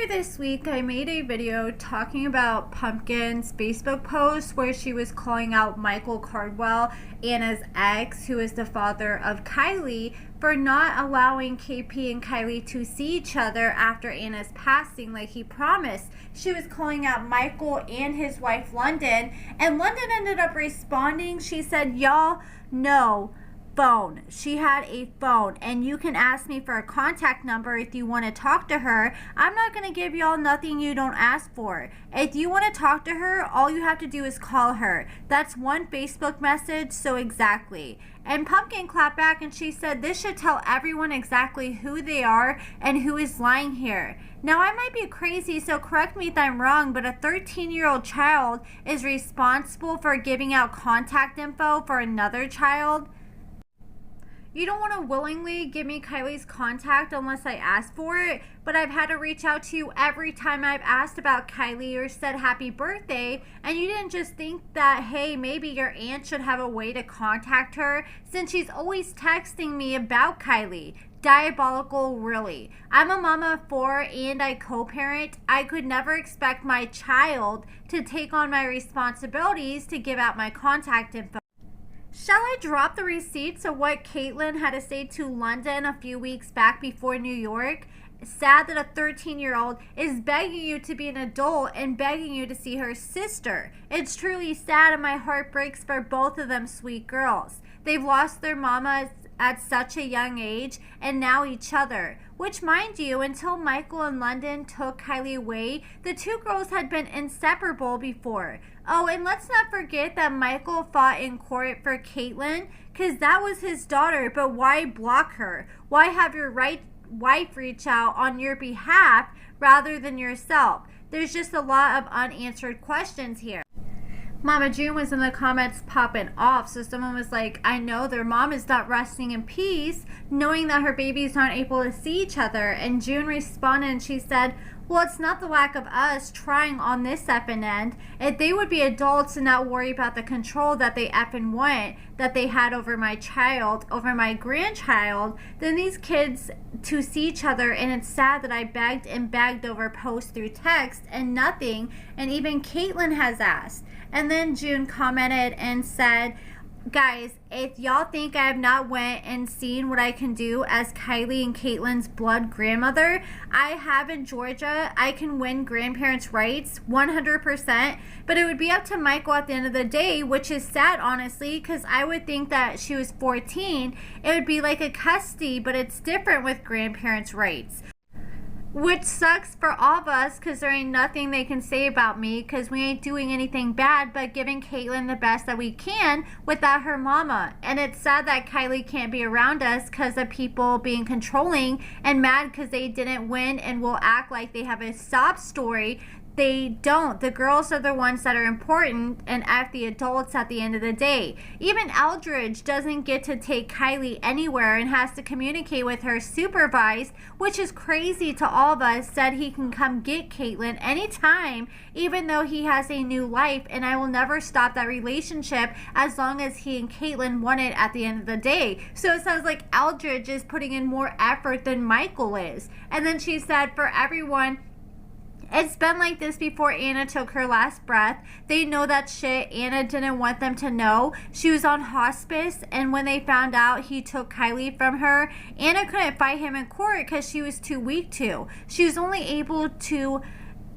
Earlier this week, I made a video talking about Pumpkin's Facebook post where she was calling out Michael Cardwell, Anna's ex, who is the father of Kylee, for not allowing KP and Kylee to see each other after Anna's passing like he promised. She was calling out Michael and his wife London, and London ended up responding. She said, "Y'all know phone. She had a phone, and you can ask me for a contact number if you want to talk to her. I'm not going to give y'all nothing you don't ask for. If you want to talk to her, all you have to do is call her." That's one Facebook message, so exactly. And Pumpkin clapped back and she said, "This should tell everyone exactly who they are and who is lying here." Now, I might be crazy, so correct me if I'm wrong, but a 13-year-old child is responsible for giving out contact info for another child? You don't want to willingly give me Kylie's contact unless I ask for it, but I've had to reach out to you every time I've asked about Kylee or said happy birthday, and you didn't just think that, hey, maybe your aunt should have a way to contact her since she's always texting me about Kylee. Diabolical, really. I'm a mama of 4 and I co-parent. I could never expect my child to take on my responsibilities to give out my contact info. Shall I drop the receipts of what Caitlyn had to say to London a few weeks back before New York? Sad that a 13-year-old is begging you to be an adult and begging you to see her sister. It's truly sad, and my heart breaks for both of them sweet girls. They've lost their mamas at such a young age, and now each other. Which, mind you, until Michael and London took Kylee away, the two girls had been inseparable before. Oh, and let's not forget that Michael fought in court for Caitlyn, because that was his daughter, but why block her? Why have your wife reach out on your behalf rather than yourself? There's just a lot of unanswered questions here. Mama June was in the comments popping off, so someone was like, "I know their mom is not resting in peace knowing that her babies aren't able to see each other." And June responded and she said, "Well, it's not the lack of us trying on this effing end. If they would be adults and not worry about the control that they effing want, that they had over my child, over my grandchild, then these kids to see each other." And it's sad that I begged and begged over posts through text and nothing, and even Caitlyn has asked. And then June commented and said, "Guys, if y'all think I have not went and seen what I can do as Kylee and Caitlyn's blood grandmother, I have in Georgia. I can win grandparents' rights 100%, but it would be up to Michael at the end of the day," which is sad, honestly, because I would think that she was 14. It would be like a custody, but it's different with grandparents' rights. Which sucks for all of us because there ain't nothing they can say about me because we ain't doing anything bad but giving Caitlyn the best that we can without her mama. And it's sad that Kylee can't be around us because of people being controlling and mad because they didn't win and will act like they have a sob story. They don't. The girls are the ones that are important and act the adults at the end of the day. Even Eldridge doesn't get to take Kylee anywhere and has to communicate with her supervised, which is crazy to all of us. Said he can come get Caitlyn anytime, even though he has a new life, and I will never stop that relationship as long as he and Caitlyn want it at the end of the day. So it sounds like Eldridge is putting in more effort than Michael is. And then she said, "For everyone, it's been like this before Anna took her last breath. They know that shit Anna didn't want them to know. She was on hospice, and when they found out he took Kylee from her, Anna couldn't fight him in court because she was too weak to. She was only able to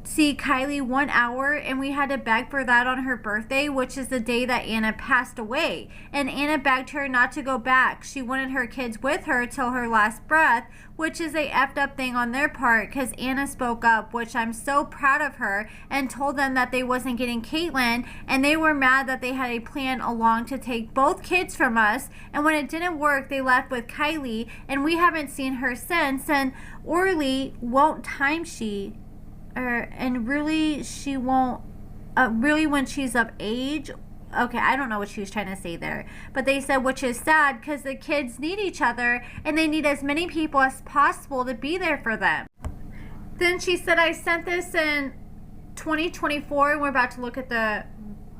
see Kylee 1 hour, and we had to beg for that on her birthday, which is the day that Anna passed away. And Anna begged her not to go back. She wanted her kids with her till her last breath, which is a effed up thing on their part because Anna spoke up, which I'm so proud of her, and told them that they wasn't getting Caitlyn, and they were mad that they had a plan along to take both kids from us, and when it didn't work, they left with Kylee, and we haven't seen her since, and Orly won't timesheet, and really she won't, really when she's of age." Okay, I don't know what she was trying to say there. But they said, which is sad because the kids need each other and they need as many people as possible to be there for them. Then she said, "I sent this in 2024 and we're about to look at the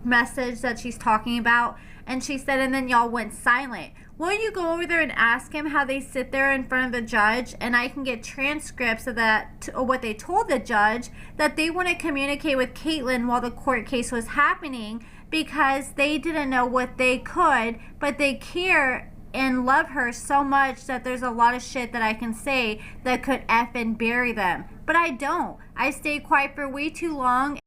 message that she's talking about. And she said, and then y'all went silent. Won't you go over there and ask him how they sit there in front of the judge, and I can get transcripts of that, or what they told the judge, that they want to communicate with Caitlyn while the court case was happening because they didn't know what they could, but they care and love her so much that there's a lot of shit that I can say that could effing bury them. But I don't. I stayed quiet for way too long.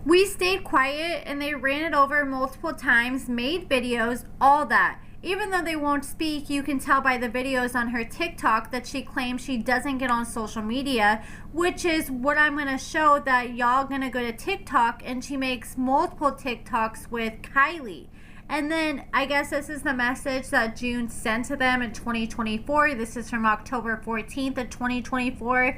We stayed quiet and they ran it over multiple times, made videos, all that. Even though they won't speak, you can tell by the videos on her TikTok that she claims she doesn't get on social media, which is what I'm going to show, that y'all going to go to TikTok, and she makes multiple TikToks with Kylee. And then I guess this is the message that June sent to them in 2024. This is from October 14th of 2024.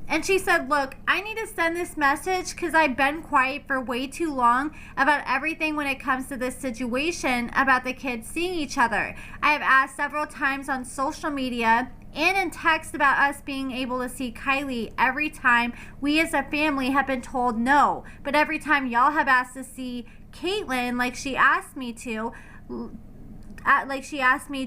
And she said, look, I need to send this message because I've been quiet for way too long about everything when it comes to this situation about the kids seeing each other. I have asked several times on social media and in text about us being able to see Kylee. Every time we as a family have been told no. But every time y'all have asked to see Caitlyn, like she asked me to,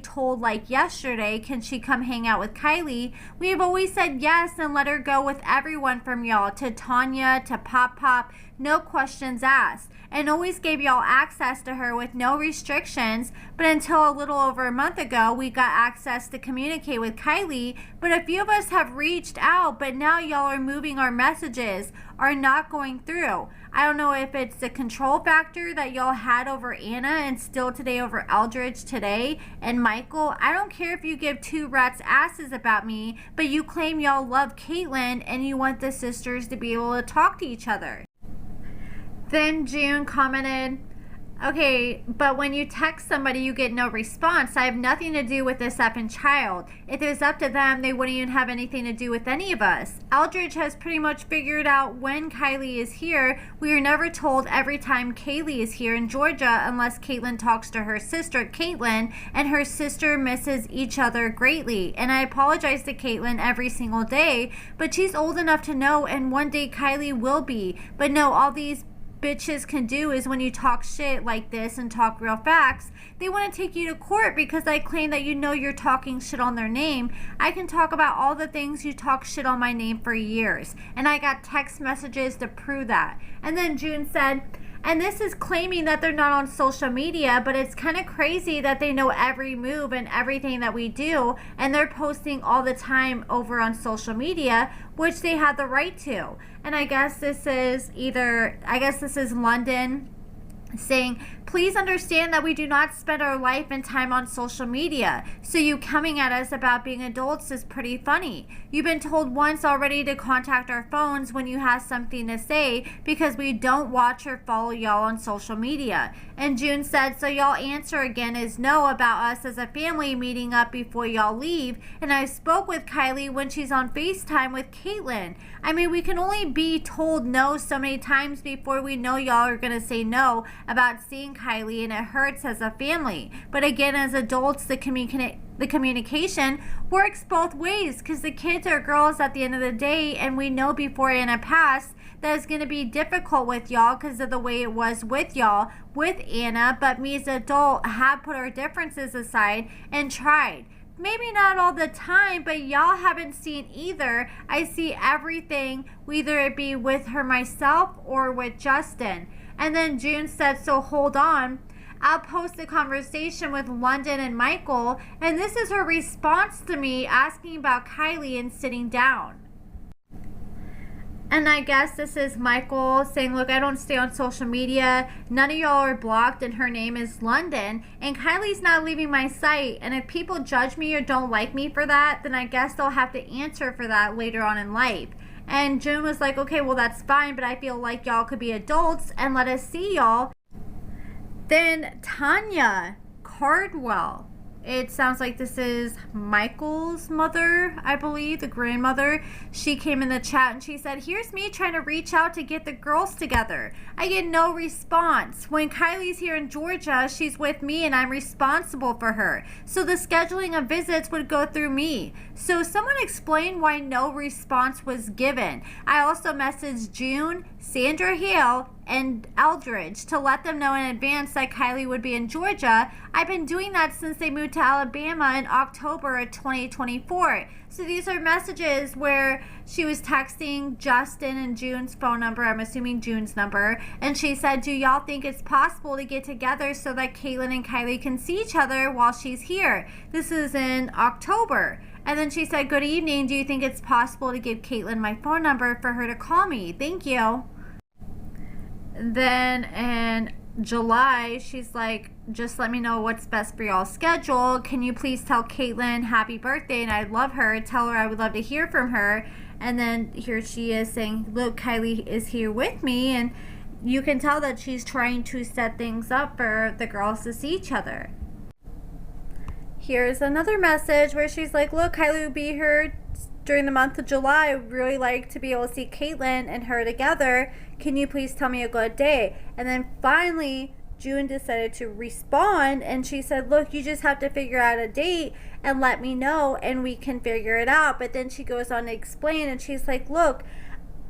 told like yesterday, can she come hang out with Kylee? We have always said yes and let her go with everyone from y'all, to Tanya, to Pop, no questions asked, and always gave y'all access to her with no restrictions. But until a little over a month ago, we got access to communicate with Kylee. But a few of us have reached out, but now y'all are moving our messages, are not going through. I don't know if it's the control factor that y'all had over Anna and still today over Eldridge today and Michael. I don't care if you give two rats asses about me, but you claim y'all love Caitlyn and you want the sisters to be able to talk to each other. Then June commented, okay, but when you text somebody, you get no response. I have nothing to do with this effing child. If it was up to them, they wouldn't even have anything to do with any of us. Eldridge has pretty much figured out when Kylee is here. We are never told every time Kylee is here in Georgia unless Caitlyn talks to her sister, Caitlyn, and her sister misses each other greatly. And I apologize to Caitlyn every single day, but she's old enough to know, and one day Kylee will be. But no, all these bitches can do is when you talk shit like this and talk real facts, they want to take you to court because I claim that you know you're talking shit on their name. I can talk about all the things you talk shit on my name for years, and I got text messages to prove that. And then June said, and this is claiming that they're not on social media, but it's kind of crazy that they know every move and everything that we do, and they're posting all the time over on social media, which they had the right to. And I guess this is London saying, please understand that we do not spend our life and time on social media. So you coming at us about being adults is pretty funny. You've been told once already to contact our phones when you have something to say because we don't watch or follow y'all on social media. And June said, so y'all answer again is no about us as a family meeting up before y'all leave. And I spoke with Kylee when she's on FaceTime with Caitlyn. I mean, we can only be told no so many times before we know y'all are going to say no about seeing Kylee, and it hurts as a family. But again, as adults, the communication works both ways because the kids are girls at the end of the day, and we know before Anna passed that it's going to be difficult with y'all because of the way it was with y'all with Anna. But me as an adult have put our differences aside and tried. Maybe not all the time, but y'all haven't seen either. I see everything, whether it be with her myself or with Justin. And then June said, so hold on. I'll post the conversation with London and Michael. And this is her response to me asking about Kylee and sitting down. And I guess this is Michael saying, look, I don't stay on social media. None of y'all are blocked, and her name is London. And Kylie's not leaving my site. And if people judge me or don't like me for that, then I guess they'll have to answer for that later on in life. And June was like, okay, well, that's fine, but I feel like y'all could be adults and let us see y'all. Then Tanya Cardwell. It sounds like this is Michael's mother, I believe, the grandmother. She came in the chat and she said, here's me trying to reach out to get the girls together. I get no response. When Kylie's here in Georgia, she's with me and I'm responsible for her. So the scheduling of visits would go through me. So someone explain why no response was given. I also messaged June, Sandra Hale, and Eldridge to let them know in advance that Kylee would be in Georgia. I've been doing that since they moved to Alabama in October of 2024. So these are messages where she was texting Justin and June's phone number, I'm assuming June's number, and she said, do y'all think it's possible to get together so that Caitlyn and Kylee can see each other while she's here? This is in October. And then she said, good evening, do you think it's possible to give Caitlyn my phone number for her to call me? Thank you. Then in July, she's like, just let me know what's best for y'all's schedule. Can you please tell Caitlyn happy birthday and I love her. Tell her I would love to hear from her. And then here she is saying, look, Kylee is here with me. And you can tell that she's trying to set things up for the girls to see each other. Here's another message where she's like, look, Kylee will be here during the month of July. I would really like to be able to see Caitlyn and her together. Can you please tell me a good day? And then finally, June decided to respond, and she said, look, you just have to figure out a date and let me know and we can figure it out. But then she goes on to explain, and she's like, look,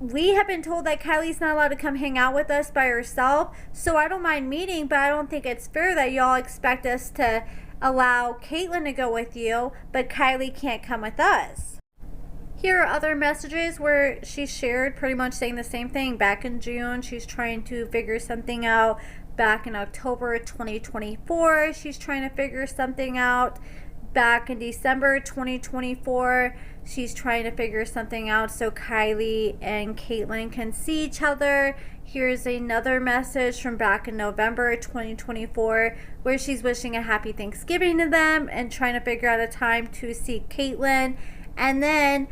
we have been told that Kylie's not allowed to come hang out with us by herself, so I don't mind meeting, but I don't think it's fair that y'all expect us to allow Caitlyn to go with you, but Kylee can't come with us. Here are other messages where she shared pretty much saying the same thing. Back in June, she's trying to figure something out. Back in October 2024, she's trying to figure something out. Back in December 2024, she's trying to figure something out so Kylee and Caitlyn can see each other. Here's another message from back in November 2024 where she's wishing a happy Thanksgiving to them and trying to figure out a time to see Caitlyn. And then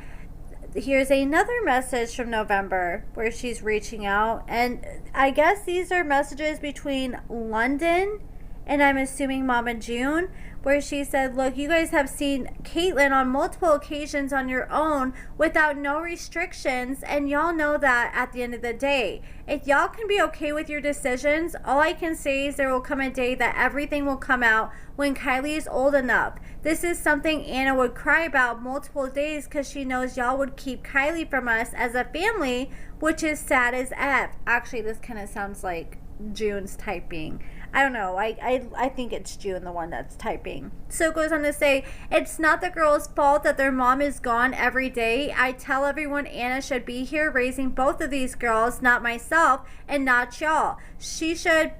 here's another message from November where she's reaching out, and I guess these are messages between London and I'm assuming Mama June, where she said, look, you guys have seen Caitlyn on multiple occasions on your own without no restrictions, and y'all know that at the end of the day. If y'all can be okay with your decisions, all I can say is there will come a day that everything will come out when Kylee is old enough. This is something Anna would cry about multiple days because she knows y'all would keep Kylee from us as a family, which is sad as F. Actually, this kind of sounds like June's typing. I don't know. I think it's June, the one that's typing. So it goes on to say, it's not the girls' fault that their mom is gone every day. I tell everyone Anna should be here raising both of these girls, not myself and not y'all. She should,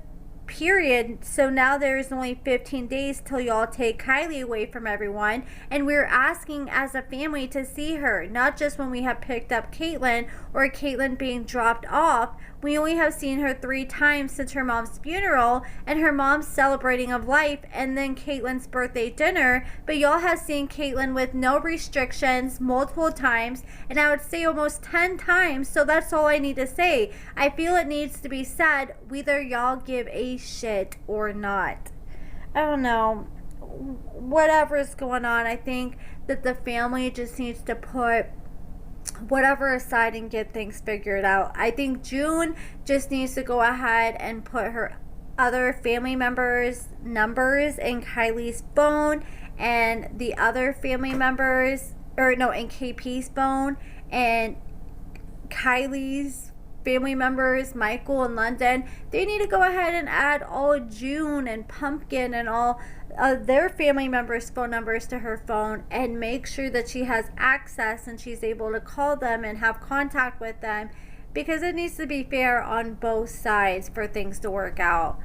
period. So now there's only 15 days till y'all take Kylee away from everyone, and we're asking as a family to see her, not just when we have picked up Caitlyn or Caitlyn being dropped off. We only have seen her 3 times since her mom's funeral and her mom's celebrating of life and then Caitlyn's birthday dinner, but y'all have seen Caitlyn with no restrictions multiple times, and I would say almost 10 times, so that's all I need to say. I feel it needs to be said, whether y'all give a shit or not. I don't know. Whatever's going on, I think that the family just needs to put whatever aside and get things figured out. I think June just needs to go ahead and put her other family members' numbers in Kylie's phone and the other family members, or no, in KP's phone and Kylie's family members, Michael and London. They need to go ahead and add all June and Pumpkin and all their family members' phone numbers to her phone and make sure that she has access and she's able to call them and have contact with them, because it needs to be fair on both sides for things to work out.